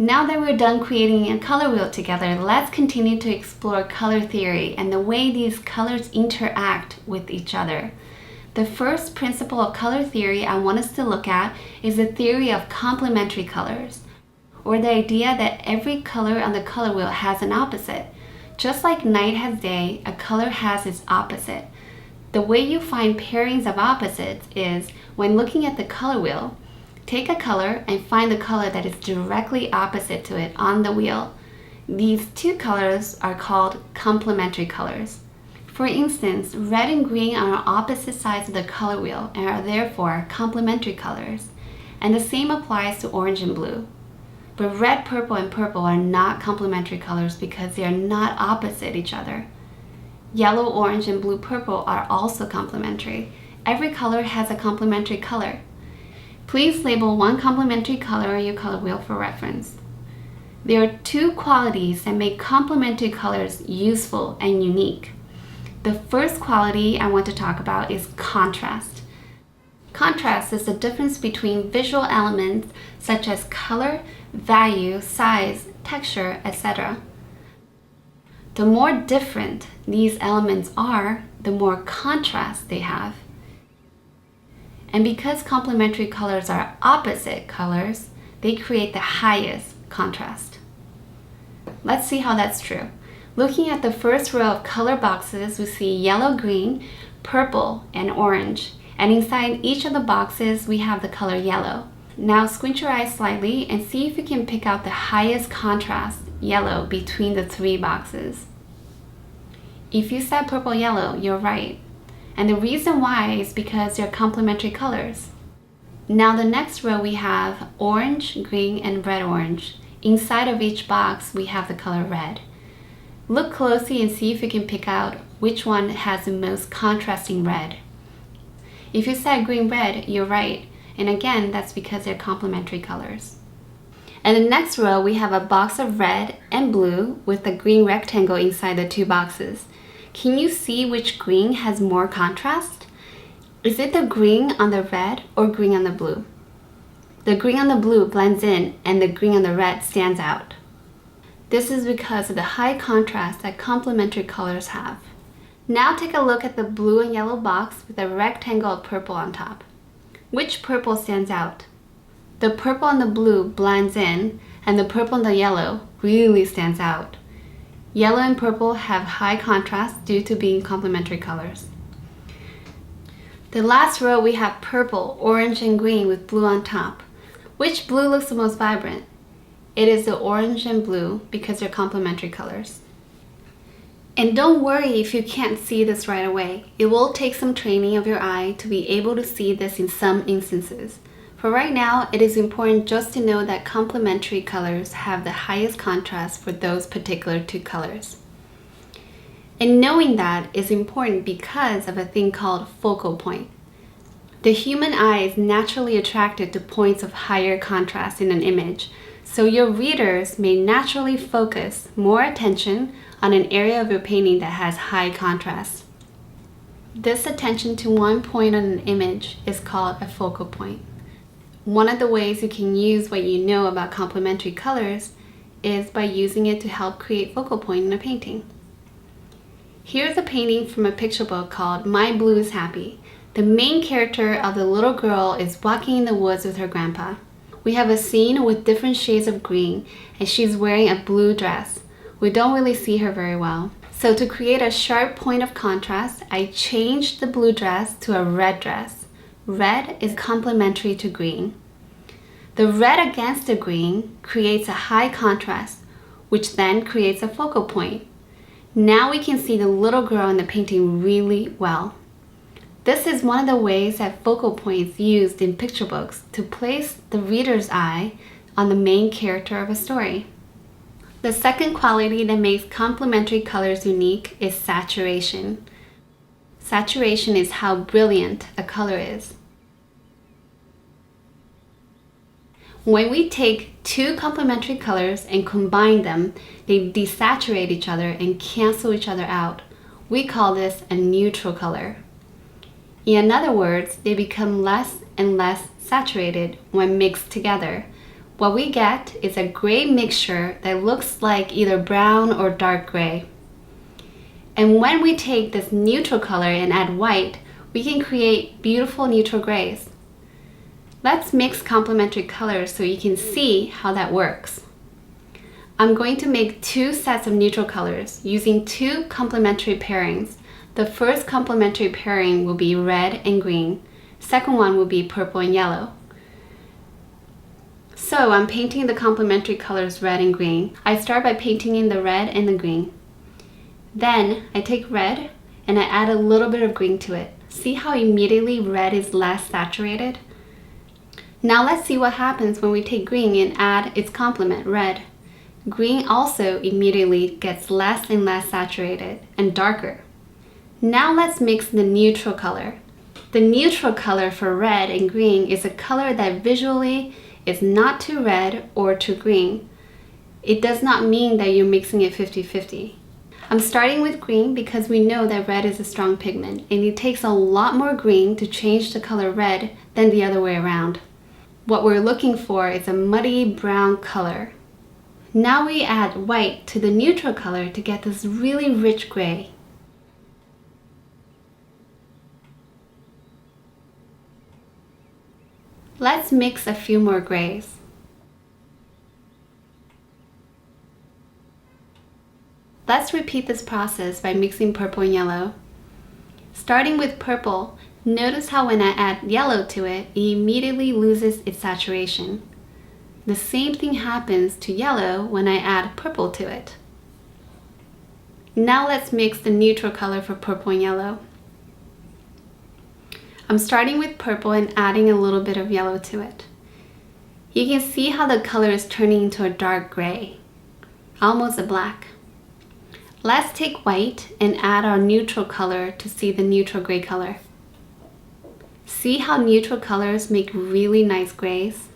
Now that we're done creating a color wheel together, let's continue to explore color theory and the way these colors interact with each other. The first principle of color theory I want us to look at is the theory of complementary colors, or the idea that every color on the color wheel has an opposite. Just like night has day, a color has its opposite. The way you find pairings of opposites is when looking at the color wheel, take a color and find the color that is directly opposite to it on the wheel. These two colors are called complementary colors. For instance, red and green are opposite sides of the color wheel and are therefore complementary colors. And the same applies to orange and blue. But red, purple, and purple are not complementary colors because they are not opposite each other. Yellow, orange, and blue, purple are also complementary. Every color has a complementary color. Please label one complementary color on your color wheel for reference. There are two qualities that make complementary colors useful and unique. The first quality I want to talk about is contrast. Contrast is the difference between visual elements such as color, value, size, texture, etc. The more different these elements are, the more contrast they have. And because complementary colors are opposite colors, they create the highest contrast. Let's see how that's true. Looking at the first row of color boxes, we see yellow, green, purple, and orange. And inside each of the boxes, we have the color yellow. Now squint your eyes slightly and see if you can pick out the highest contrast, yellow, between the three boxes. If you said purple, yellow, you're right. And the reason why is because they're complementary colors. Now the next row we have orange, green, and red-orange. Inside of each box we have the color red. Look closely and see if you can pick out which one has the most contrasting red. If you said green-red, you're right. And again, that's because they're complementary colors. And the next row we have a box of red and blue with a green rectangle inside the two boxes. Can you see which green has more contrast? Is it the green on the red or green on the blue? The green on the blue blends in and the green on the red stands out. This is because of the high contrast that complementary colors have. Now take a look at the blue and yellow box with a rectangle of purple on top. Which purple stands out? The purple and the blue blends in and the purple and the yellow really stands out. Yellow and purple have high contrast due to being complementary colors. The last row we have purple, orange, and green with blue on top. Which blue looks the most vibrant? It is the orange and blue because they're complementary colors. And don't worry if you can't see this right away. It will take some training of your eye to be able to see this in some instances. For right now, it is important just to know that complementary colors have the highest contrast for those particular two colors. And knowing that is important because of a thing called focal point. The human eye is naturally attracted to points of higher contrast in an image, so your readers may naturally focus more attention on an area of your painting that has high contrast. This attention to one point on an image is called a focal point. One of the ways you can use what you know about complementary colors is by using it to help create focal point in a painting. Here's a painting from a picture book called My Blue is Happy. The main character of the little girl is walking in the woods with her grandpa. We have a scene with different shades of green and she's wearing a blue dress. We don't really see her very well. So to create a sharp point of contrast, I changed the blue dress to a red dress. Red is complementary to green. The red against the green creates a high contrast, which then creates a focal point. Now we can see the little girl in the painting really well. This is one of the ways that focal point is used in picture books to place the reader's eye on the main character of a story. The second quality that makes complementary colors unique is saturation. Saturation is how brilliant a color is. When we take two complementary colors and combine them, they desaturate each other and cancel each other out. We call this a neutral color. In other words, they become less and less saturated when mixed together. What we get is a gray mixture that looks like either brown or dark gray. And when we take this neutral color and add white, we can create beautiful neutral grays. Let's mix complementary colors so you can see how that works. I'm going to make 2 sets of neutral colors using 2 complementary pairings. The first complementary pairing will be red and green. Second one will be purple and yellow. So I'm painting the complementary colors red and green. I start by painting in the red and the green. Then I take red and I add a little bit of green to it. See how immediately red is less saturated? Now let's see what happens when we take green and add its complement, red. Green also immediately gets less and less saturated and darker. Now let's mix the neutral color. The neutral color for red and green is a color that visually is not too red or too green. It does not mean that you're mixing it 50-50. I'm starting with green because we know that red is a strong pigment and it takes a lot more green to change the color red than the other way around. What we're looking for is a muddy brown color. Now we add white to the neutral color to get this really rich gray. Let's mix a few more grays. Let's repeat this process by mixing purple and yellow. Starting with purple, notice how when I add yellow to it, it immediately loses its saturation. The same thing happens to yellow when I add purple to it. Now let's mix the neutral color for purple and yellow. I'm starting with purple and adding a little bit of yellow to it. You can see how the color is turning into a dark gray, almost a black. Let's take white and add our neutral color to see the neutral gray color. See how neutral colors make really nice grays?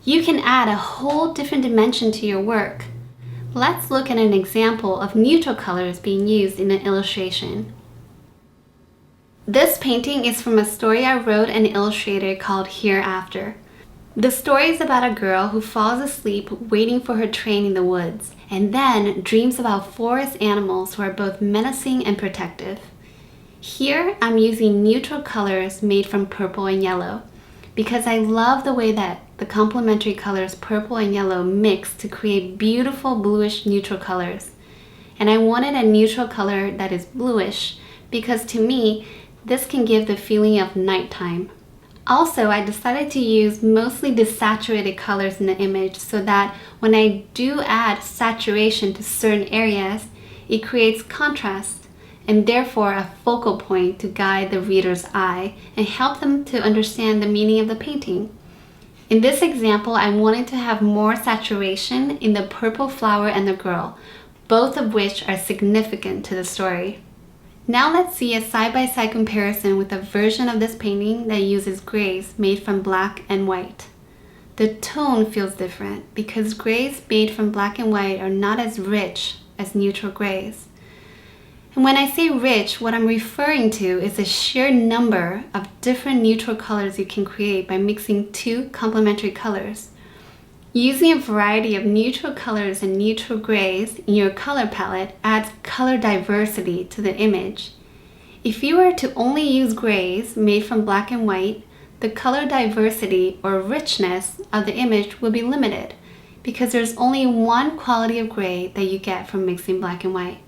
You can add a whole different dimension to your work. Let's look at an example of neutral colors being used in an illustration. This painting is from a story I wrote and illustrated called Hereafter. The story is about a girl who falls asleep waiting for her train in the woods, and then dreams about forest animals who are both menacing and protective. Here, I'm using neutral colors made from purple and yellow, because I love the way that the complementary colors purple and yellow mix to create beautiful bluish neutral colors. And I wanted a neutral color that is bluish, because to me, this can give the feeling of nighttime. Also, I decided to use mostly desaturated colors in the image so that when I do add saturation to certain areas, it creates contrast and therefore a focal point to guide the reader's eye and help them to understand the meaning of the painting. In this example, I wanted to have more saturation in the purple flower and the girl, both of which are significant to the story. Now let's see a side-by-side comparison with a version of this painting that uses grays made from black and white. The tone feels different because grays made from black and white are not as rich as neutral grays. And when I say rich, what I'm referring to is the sheer number of different neutral colors you can create by mixing 2 complementary colors. Using a variety of neutral colors and neutral grays in your color palette adds color diversity to the image. If you were to only use grays made from black and white, the color diversity or richness of the image will be limited because there's only one quality of gray that you get from mixing black and white.